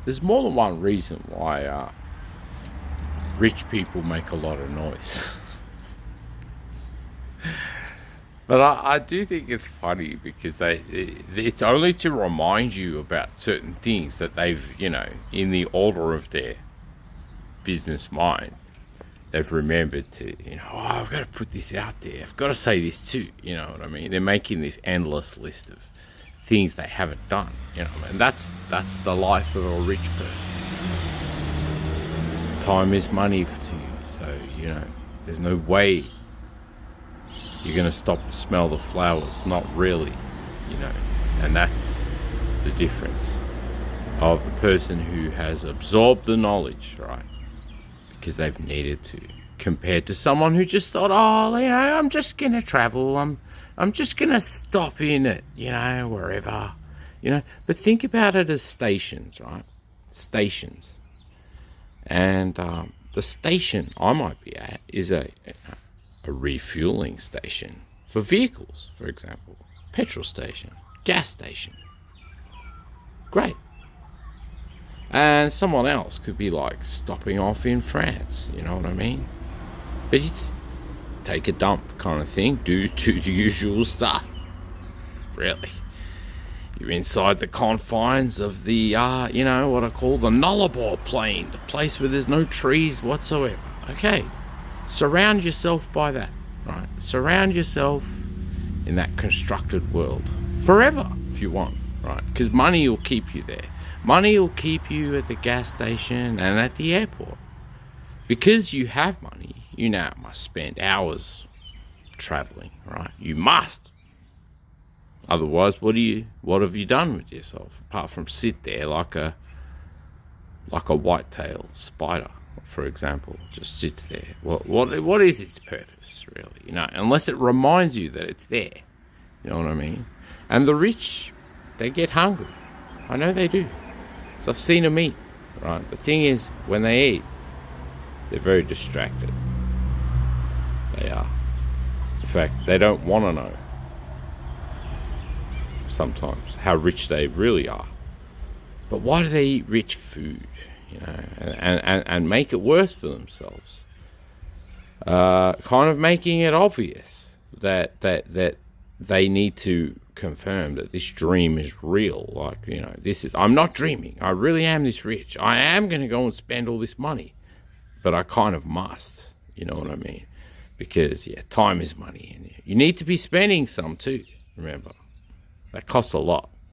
There's more than one reason why rich people make a lot of noise. But I do think it's funny because it's only to remind you about certain things that they've, in the order of their business mind, they've remembered to, oh, I've got to put this out there. I've got to say this too. You know what I mean? They're making this endless list of things they haven't done. And that's the life of a rich person. Time is money to you, so there's no way you're gonna stop to smell the flowers. Not really, and that's the difference of the person who has absorbed the knowledge, right? Because they've needed to, compared to someone who just thought, oh, I'm just gonna travel. I'm just gonna stop in at, wherever, But think about it as stations, right? Stations, and the station I might be at is a refueling station for vehicles, for example, petrol station, gas station. Great. And someone else could be like stopping off in France, you know what I mean? But it's take a dump kind of thing, do the usual stuff. Really. You're inside the confines of the, what I call the Nullarbor Plain, the place where there's no trees whatsoever. Okay. Surround yourself by that, right? Surround yourself in that constructed world forever if you want, right? Because money will keep you there. Money will keep you at the gas station and at the airport. Because you have money, you now must spend hours traveling, right? You must. Otherwise, what have you done with yourself apart from sit there like a white-tailed spider? For example, just sits there. What is its purpose, really? Unless it reminds you that it's there. You know what I mean? And the rich, they get hungry. I know they do. So I've seen them eat, right? The thing is, when they eat, they're very distracted. They are. In fact, they don't want to know sometimes how rich they really are. But why do they eat rich food? And make it worse for themselves. Kind of making it obvious that they need to confirm that this dream is real. Like, I'm not dreaming. I really am this rich. I am going to go and spend all this money. But I kind of must. You know what I mean? Because, time is money. And you need to be spending some too, remember. That costs a lot.